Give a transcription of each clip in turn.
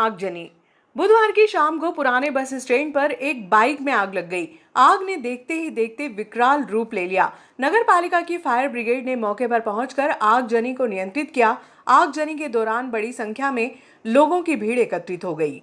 आगजनी। बुधवार की शाम को पुराने बस स्टैंड पर एक बाइक में आग लग गई। आग ने देखते ही देखते विकराल रूप ले लिया। नगर पालिका की फायर ब्रिगेड ने मौके पर पहुंचकर आगजनी को नियंत्रित किया। आगजनी के दौरान बड़ी संख्या में लोगों की भीड़ एकत्रित हो गई।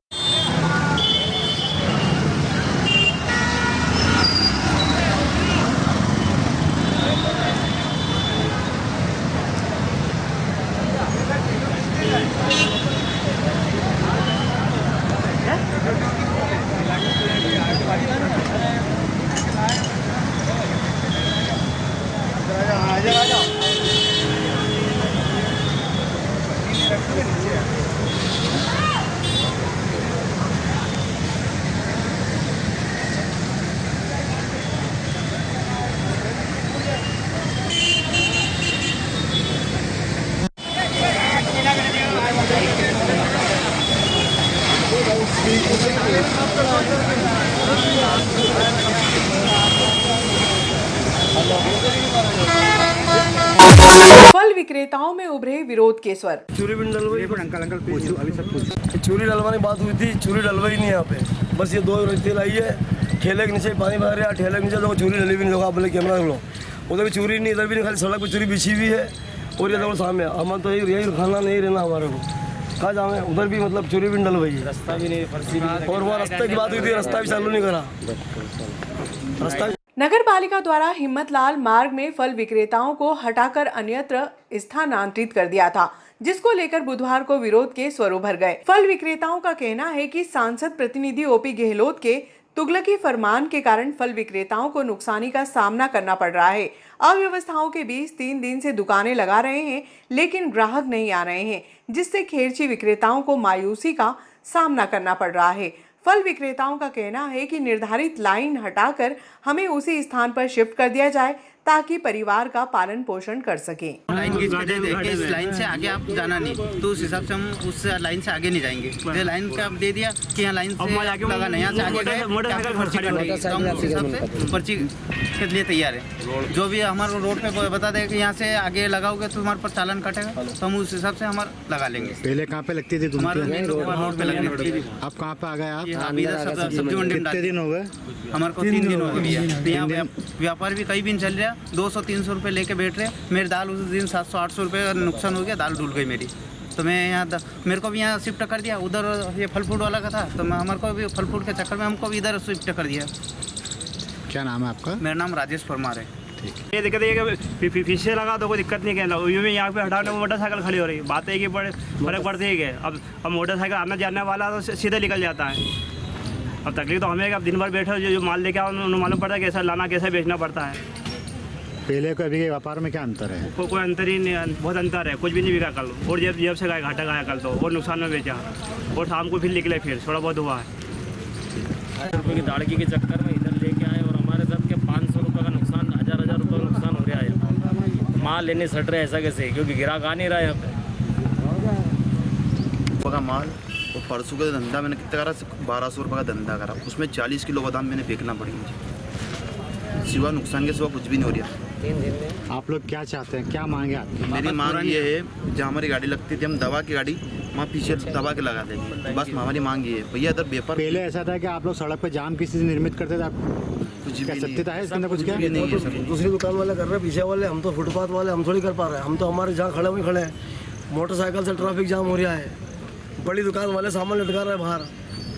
फल विक्रेताओं में उभरे विरोध के स्वर। चूरी भी डलवाई, अंकल पूछो, अभी सब पूछो। चूरी डलवाने की बात हुई थी, चूरी डलवाई नहीं यहाँ पे। बस ये दो तेल आई है, ठेले के नीचे पानी भर रहा है, ठेले के नीचे तो चूरी डली भी नहीं। आप बोले कैमरा लो, उधर भी चूरी नहीं, इधर भी नहीं, खाली सड़क पर चूरी बिछी हुई है। और ये देखो सामने, हम तो यही खाना नहीं रहना हमारे को। कहाँ जाए, उधर भी मतलब चूरी भी डलवाई है, रास्ता भी नहीं, फर्जी भी। और वो रास्ते की बात हुई थी, रास्ता भी चालू नहीं करा रास्ता। नगर पालिका द्वारा हिम्मतलाल मार्ग में फल विक्रेताओं को हटाकर अन्यत्र स्थानांतरित कर दिया था, जिसको लेकर बुधवार को विरोध के स्वर उभर गए। फल विक्रेताओं का कहना है कि सांसद प्रतिनिधि ओपी गहलोत के तुगलकी फरमान के कारण फल विक्रेताओं को नुकसानी का सामना करना पड़ रहा है। अव्यवस्थाओं के बीच 3 दिन से दुकानें लगा रहे हैं, लेकिन ग्राहक नहीं आ रहे हैं, जिससे खेरची विक्रेताओं को मायूसी का सामना करना पड़ रहा है। फल विक्रेताओं का कहना है कि निर्धारित लाइन हटाकर हमें उसी स्थान पर शिफ्ट कर दिया जाए ताकि परिवार का पालन पोषण कर सके। लाइन की वजह देख के इस लाइन से आगे आप जाना नहीं, तो उस हिसाब से हम उस लाइन से आगे नहीं जाएंगे। तो लाइन का दे दिया कि यहाँ लाइन से लगा नहीं, यहाँ से आगे गए पर्ची कटेगी, तो हम उस हिसाब से पर्ची के लिए तैयार है। जो भी हमारे रोड पे बता देगा कि यहाँ से आगे लगाओगे तो हमारे पर चालान कटेगा, तो हम उस हिसाब से हमारा लगा लेंगे। पहले कहाँ पे लगती थी? हमारे रोड पे लगने पड़ती थी। आप कहाँ पे आ गए? आप अभी सब्जी मंडी में। कितने दिन हो गए? हमारे को 3 दिन हो गए। यहाँ व्यापार भी कहीं भी नहीं चल रहा, 200-300 रुपये लेके बैठ रहे। मेरी दाल उस दिन 700-800 रुपये का नुकसान हो गया, दाल डूल गई मेरी। तो मैं यहाँ मेरे को भी यहाँ शिफ्ट कर दिया। उधर ये फल फ्रूट वाला का था, तो हमारे को भी फल फ्रूट के चक्कर में हमको भी इधर शिफ्ट कर दिया। क्या नाम है आपका? मेरा नाम राजेश परमार है। ये दिक्कत है कि पीछे लगा तो कोई दिक्कत नहीं कहना, यूँ भी यहाँ पे हटाने में मोटरसाइकिल खड़ी हो रही है। बात है कि बड़े फर्क पड़ती है कि अब मोटरसाइकिल आना जाने वाला तो सीधे निकल जाता है। अब तकलीफ तो हमें अब दिन भर बैठे जो माल लेके आओ, उन्हें मालूम पड़ता है कैसा लाना, कैसे बेचना पड़ता है। पहले को अभी के व्यापार में क्या अंतर है? कोई अंतर ही नहीं, बहुत अंतर है। कुछ भी नहीं बिका कल, और जब से गाय घाटा गाया कल तो, और नुकसान में बेचा, और शाम को फिर निकले, फिर थोड़ा बहुत हुआ है। 1000 रुपये की दाड़गी के चक्कर में इधर लेके आए और हमारे साथ के 500 रुपये का नुकसान, 1000 रुपये का नुकसान हो रहा है। माल लेने सट रहे ऐसा कैसे, क्योंकि ग्राहक आ नहीं रहा है यहाँ पे। का माल और परसों का धंधा मैंने कितना करा, 1200 रुपये का धंधा करा, उसमें 40 किलो बादाम मैंने फेंकना पड़ी मुझे। सिवा नुकसान के सिवा कुछ भी नहीं हो रहा। आप लोग क्या चाहते हैं, क्या मांगे आपकी? मेरी मांग ये है, जहाँ हमारी गाड़ी लगती थी, हम दवा की गाड़ी वहाँ पीछे दबा के लगा देंगे, बस हमारी मांग ये है। भैया इधर व्यापार पहले ऐसा था कि आप लोग सड़क पे जाम किसी से निर्मित करते थे, आप कुछ क्या भी सत्यता है इसके अंदर? कुछ क्या नहीं है सर। दूसरी दुकान वाले कर रहे हैं, पीछे वाले, हम तो फुटपाथ वाले, हम थोड़ी कर पा रहे हैं। हम तो हमारे जहाँ खड़े हुए खड़े हैं, मोटरसाइकिल से ट्रैफिक जाम हो रहा है। बड़ी दुकान वाले सामान लटका रहे हैं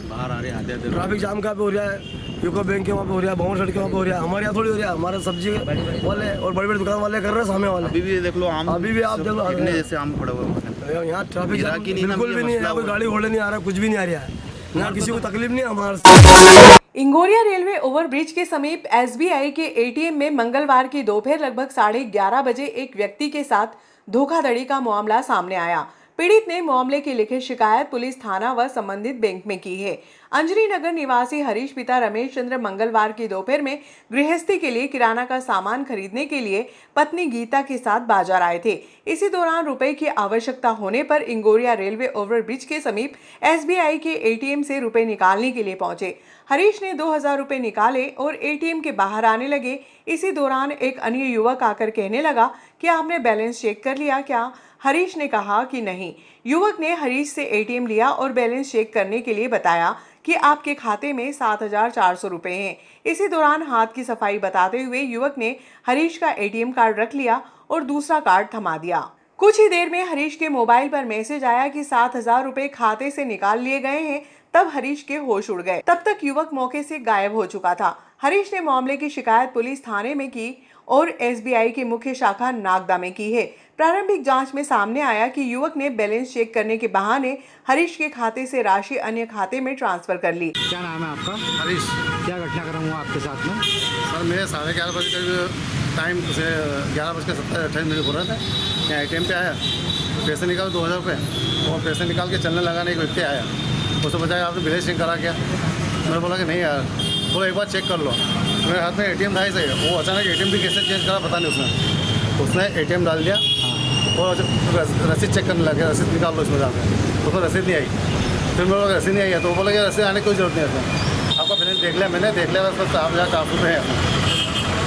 बाहर आ रहे हैं। ट्रैफिक जाम कहाँ पे हो रहा है? यूको बैंक के वहाँ पे हो रहा है, भवन सड़क के वहाँ पे हो रहा है। हमारे यहाँ थोड़ी हो रहा है। हमारे सब्जी वाले और बड़ी बड़ी दुकान वाले कर रहे हैं, सामने वाले। अभी भी देख लो आम, अभी भी आप देख लो कितने जैसे आम पड़े हुए। यहाँ ट्रैफिक जाम बिल्कुल भी नहीं है, कोई गाड़ी घोड़े नहीं आ रहा, कुछ भी नहीं आ रहा है, यहाँ किसी को तकलीफ नहीं है हमारे। इंगोरिया रेलवे ओवरब्रिज के समीप एसबीआई के एटीएम में मंगलवार की दोपहर लगभग 11:30 बजे एक व्यक्ति के साथ धोखाधड़ी का मामला सामने आया। पीड़ित ने मामले की लिखित शिकायत पुलिस थाना व संबंधित बैंक में की है। अंजनी नगर निवासी हरीश पिता रमेश चंद्र मंगलवार की दोपहर में गृहस्थी के लिए किराना का सामान खरीदने के लिए पत्नी गीता के साथ बाजार आए थे। इसी दौरान रुपए की आवश्यकता होने पर इंगोरिया रेलवे ओवरब्रिज के समीप एसबीआई के एटीएम से रुपए निकालने के लिए पहुंचे। हरीश ने 2000 रुपए निकाले और एटीएम के बाहर आने लगे। इसी दौरान एक अन्य युवक आकर कहने लगा कि आपने बैलेंस चेक कर लिया क्या? हरीश ने कहा कि नहीं। युवक ने हरीश से एटीएम लिया और बैलेंस चेक करने के लिए बताया कि आपके खाते में 7,400 रुपए हैं। इसी दौरान हाथ की सफाई बताते हुए युवक ने हरीश का एटीएम कार्ड रख लिया और दूसरा कार्ड थमा दिया। कुछ ही देर में हरीश के मोबाइल पर मैसेज आया कि 7,000 रुपए खाते से निकाल लिए गए हैं। तब हरीश के होश उड़ गए। तब तक युवक मौके से गायब हो चुका था। हरीश ने मामले की शिकायत पुलिस थाने में की और एसबीआई की मुख्य शाखा नागदा में की है। प्रारंभिक जांच में सामने आया कि युवक ने बैलेंस चेक करने के बहाने हरीश के खाते से राशि अन्य खाते में ट्रांसफर कर ली। क्या नाम है आपका? हरीश। क्या घटनाक्रम हुआ आपके साथ में? सर मेरे 11:30 बजे करीब टाइम से 11:27 हो रहा था। यहाँ एटीएम पे आया, पैसे निकाल 2,000 रुपये और पैसे निकाल के चलने लगाने एक व्यक्ति आया। उसने बताया आपने बैलेंस चेक करा क्या? मैंने बोला कि नहीं यार, बोला एक बार चेक कर लो। मेरे हाथ में एटीएम था ही, वो अचानक एटीएम भी कैसे चेंज करा पता नहीं। उसने एटीएम डाल दिया और रसीद चेक करने लगे, रसीद निकाल लो इसमें जाकर। उसमें रसीद नहीं आई। फिर मेरे को रसीद नहीं आई तो बोला कि रसीद आने की कोई जरूरत नहीं है, आपका बैलेंस देख लिया मैंने, देख लिया बस 7,000 रुपये है।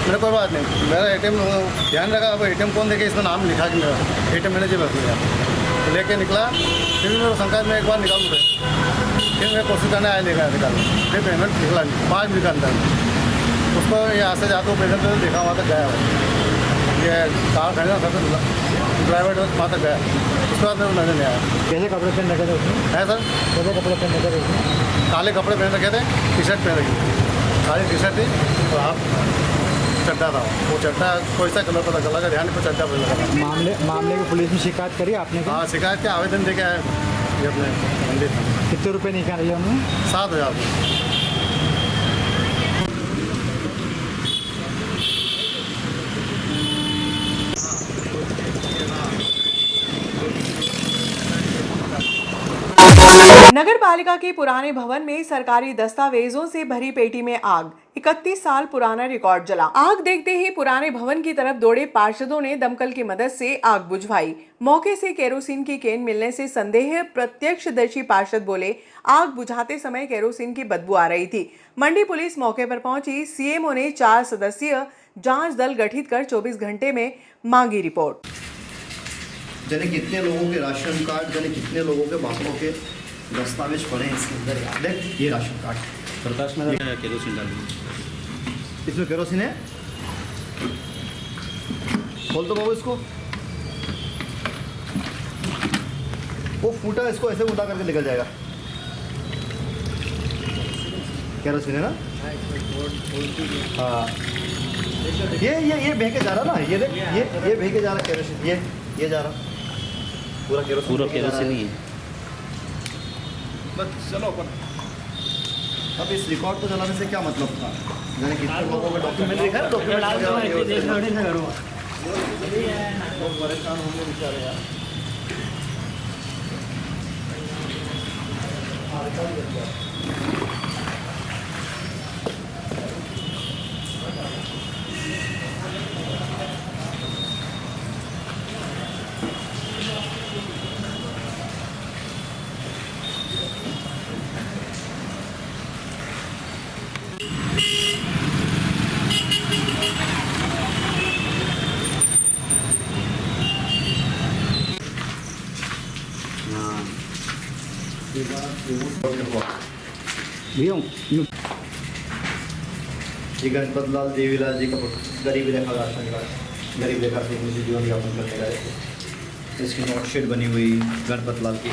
मेरे कोई बात नहीं, मेरा एटीएम ध्यान रखा। अब एटीएम कौन देखे, इसमें नाम लिखा कि मेरा एटीएम मैंने जेब रख लिया। तो लेके निकला, फिर भी मेरे शंका में एक बार निकाल दूँ, फिर मैं कोशिश करने आया लेकर निकाल, फिर पेमेंट निकला 5 मिनट के अंदर। उसको यहाँ से जाते हुए पेमेंट तो देखा वहाँ तक गया है, ये कार खरीदा था ड्राइवर वहाँ तक गया। उसके बाद मेरे नजर नहीं आया। कैसे कपड़े पहन रखे थे उसने? है सर, कैसे कपड़े पहन रखे थे उसने? काले कपड़े पहन रखे थे, टी-शर्ट पहन रखी, काली टी-शर्ट थी और हाफ चड्डा था। वो चड्डा कोई सा कलर पता चला, ध्यान पर चड्डा पहन लगा था। मामले की पुलिस में शिकायत करी आपने? हाँ, शिकायत के आवेदन दे के आए ये अपने मंदिर में। कितने रुपये निकाल लिया उन्होंने? 7,000 रुपये। नगर पालिका के पुराने भवन में सरकारी दस्तावेजों से भरी पेटी में आग। 31 साल पुराना रिकॉर्ड जला। आग देखते ही पुराने भवन की तरफ दौड़े पार्षदों ने दमकल की मदद से आग बुझवाई। मौके से केरोसिन की केन मिलने से संदेह प्रत्यक्षदर्शी पार्षद बोले, आग बुझाते समय केरोसिन की बदबू आ रही थी। मंडी पुलिस मौके पर पहुंची। सीएमओ ने 4 सदस्यीय जांच दल गठित कर 24 घंटे में मांगी रिपोर्ट। जाने कितने लोगों के राशन कार्ड, जाने कितने लोगों के बापों के दस्तावेज पड़े हैं इसके अंदर। देख ये राशन कार्ड, प्रकाश में केरोसिन डाल दीजिए। इसमें केरोसिन है, खोल दो बाबू इसको। वो फूटा, इसको ऐसे उठा करके निकल जाएगा। केरोसिन है ना? हाँ, ये बह के जा रहा ना, ये देख, ये बह के जा रहा केरोसिन, ये जा रहा पूरा केरोसिन ही है। बस चलो अपन अब इस रिकॉर्ड को जलाने से क्या मतलब था? यानी कितने लोगों में डॉक्यूमेंट लिखा है, डॉक्यूमेंट लोग परेशान होंगे बेचारे यार। जी गणपत लाल देवीलाल जी का गरीब रेखा राशन कार्ड, गरीब रेखा से मुझे जीवन यापन करने गए थे। इसकी नोटशीट बनी हुई गणपत लाल की।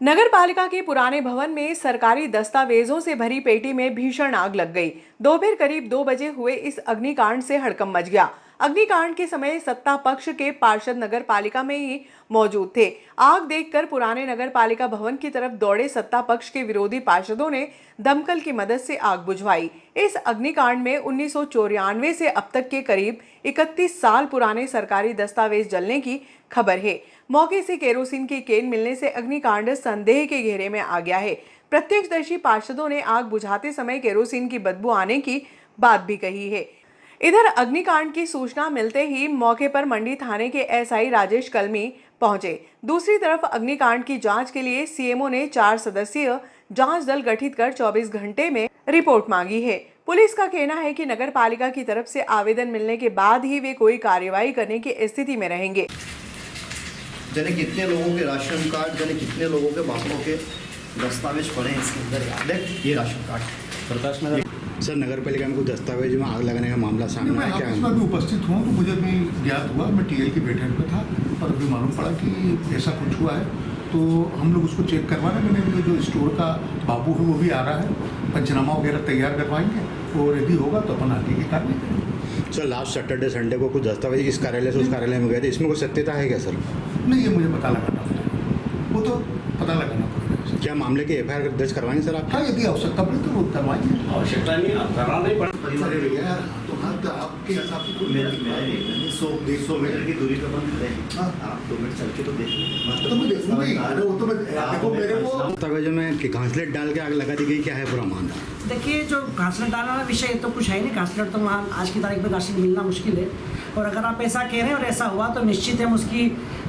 नगर पालिका के पुराने भवन में सरकारी दस्तावेजों से भरी पेटी में भीषण आग लग गई। दोपहर करीब 2 बजे हुए इस अग्निकांड से हड़कंप मच गया। अग्निकांड के समय सत्ता पक्ष के पार्षद नगर पालिका में ही मौजूद थे। आग देखकर पुराने नगर पालिका भवन की तरफ दौड़े सत्ता पक्ष के विरोधी पार्षदों ने दमकल की मदद से आग बुझवाई। इस अग्निकांड में 1994 से अब तक के करीब 31 साल पुराने सरकारी दस्तावेज जलने की खबर है। मौके से केरोसिन की केन मिलने से अग्निकांड संदेह के घेरे में आ गया है। प्रत्यक्षदर्शी पार्षदों ने आग बुझाते समय केरोसिन की बदबू आने की बात भी कही है। इधर अग्निकांड की सूचना मिलते ही मौके पर मंडी थाने के एसआई राजेश कलमी पहुंचे। दूसरी तरफ अग्निकांड की जांच के लिए सीएमओ ने 4 सदस्यीय जांच दल गठित कर 24 घंटे में रिपोर्ट मांगी है। पुलिस का कहना है कि नगर पालिका की तरफ से आवेदन मिलने के बाद ही वे कोई कार्रवाई करने की स्थिति में रहेंगे। जाने कितने लोगों के राशन कार्ड, जाने कितने लोगों के बापों के दस्तावेज पड़े हैं इसके अंदर। याद है ये ration card Prakash Nagar. Sir नगर पालिका में कुछ दस्तावेज में आग लगाने का मामला सामने आया क्या? मैं भी उपस्थित हुआ तो मुझे भी ज्ञात हुआ, मैं टीएल की बैठक पे था और अभी मालूम पड़ा कि ऐसा कुछ हुआ है, तो हम लोग उसको चेक करवाना। मैंने जो स्टोर का बाबू है वो भी आ रहा है, पंचनामा वगैरह तैयार करवाएंगे और यदि होगा तो अपन आगे की कार्रवाई करेंगे। सर लास्ट सैटरडे संडे को कुछ दस्तावेज इस कार्यालय से उस कार्यालय में गए थे, इसमें कोई सत्यता है क्या सर? नहीं, ये मुझे पता लगाना होगा, वो तो पता लगाना पड़ेगा। क्या मामले की एफआईआर दर्ज करवाएंगे सर आप? हाँ, यदि आवश्यकता पड़े तो वो करवाएंगे। आवश्यकता नहीं, आप करना नहीं पड़ा। तो आपके हिसाब से 100 मीटर की दूरी पर बंद रहेगी। हाँ, 2 मिनट चल के तो देखिए। तो मैं देखूंगा ही। वो तो मैं देखो मेरे को दस्तावेजों में घासलेट डाल के आग लगा दी गई, क्या है पूरा मामला? देखिए, जो घासलेट डालने वाला विषय तो कुछ है नहीं। घासलेट तो वहाँ आज की तारीख में घासलेट मिलना मुश्किल है, और अगर आप ऐसा कह रहे हैं और ऐसा हुआ तो निश्चित हम उसकी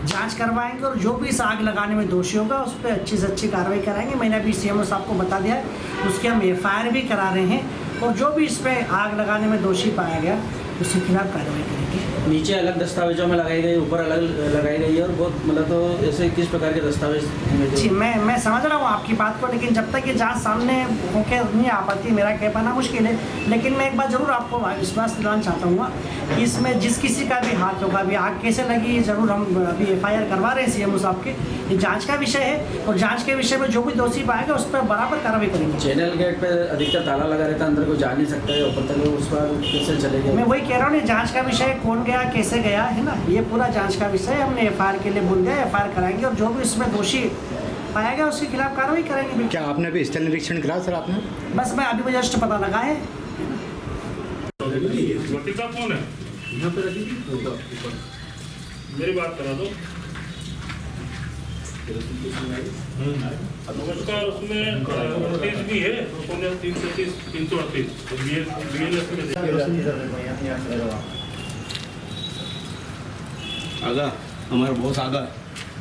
जांच करवाएंगे और जो भी इस आग लगाने में दोषी होगा उस पर अच्छी से अच्छी कार्रवाई कराएंगे। मैंने अभी सीएमओ साहब को बता दिया है, उसकी हम एफआईआर भी करा रहे हैं और जो भी इस पर आग लगाने में दोषी पाया गया उसके खिलाफ कार्रवाई करेंगे। नीचे अलग दस्तावेजों में लगाई गई, ऊपर अलग लगाई गई है, और बहुत मतलब तो ऐसे किस प्रकार के दस्तावेज? जी, मैं समझ रहा हूँ आपकी बात को, लेकिन जब तक ये जांच सामने होकर नहीं आ पाती मेरा कह पाना मुश्किल है। लेकिन मैं एक बात ज़रूर आपको विश्वास दिलाना चाहता हूँ कि इसमें जिस किसी का भी हाथ होगा, अभी आग कैसे लगी ज़रूर हम अभी एफआईआर करवा रहे हैं सीएमओ साहब के। ये जाँच का विषय है और जाँच के विषय में जो भी दोषी पाएगा उस पर बराबर कार्रवाई करेंगे। चैनल गेट पर अधिकतर ताला लगा रहता है, अंदर को जा नहीं सकता है, ऊपर तक उस पर कैसे चलेगा? मैं वही कह रहा हूँ, जांच का विषय कौन गया कैसे गया है ना, ये पूरा जांच का विषय है। हमने एफआईआर के लिए बोल दिया, एफआईआर कराएंगे और जो भी इसमें दोषी पाया गया उसके खिलाफ कार्रवाई करेंगे। क्या आपने अभी स्थल निरीक्षण करा सर आपने? बस मैं अभी जस्ट पता लगा है। कौन है यहाँ पे रखी मेरी बात करा दो। उसका उसमें नोटिस भी है 330 338 आगा हमारा बहुत आगा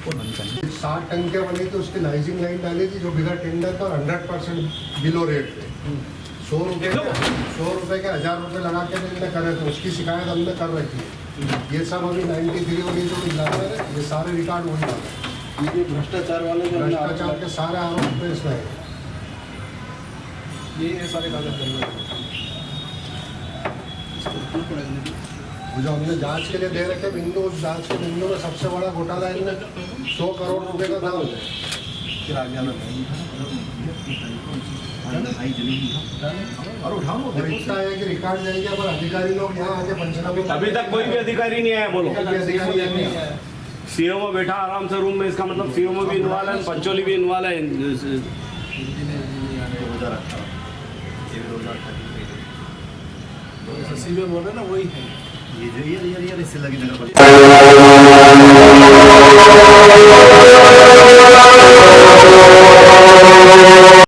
60 टन के बने तो उसकी लाइजिंग लाइन डाली थी जो बिना टेंडर का 100% बिलो रेट पे 100 रुपये के 1000 रुपये लगा के हमने करे थे, उसकी शिकायत हमने कर रखी है। ये सब अभी 93 वाली जो इलाका है ये सारे रिकॉर्ड वही डाले, ये भ्रष्टाचार वाले भ्रष्टाचार के सारे आरोप पे इसमें है। ये सारे कागज जो हमने जांच के लिए दे रखे बिंदु, उस जांच के बिंदु में सबसे बड़ा घोटाला इनने 100 करोड़ रुपए का था। और उठाओ देखता है कि रिकॉर्ड जाएंगे, पर अधिकारी लोग यहाँ आके पंचनामे अभी तक कोई भी अधिकारी नहीं आया। बोलो, अधिकारी नहीं आया। सीएमओ बैठा आराम से रूम में, इसका मतलब सीएमओ भी इन्वॉल्व है, पंचोली भी इन्वॉल्व है। बोल रहे ना वही है ये इससे लगी नगर पालिका।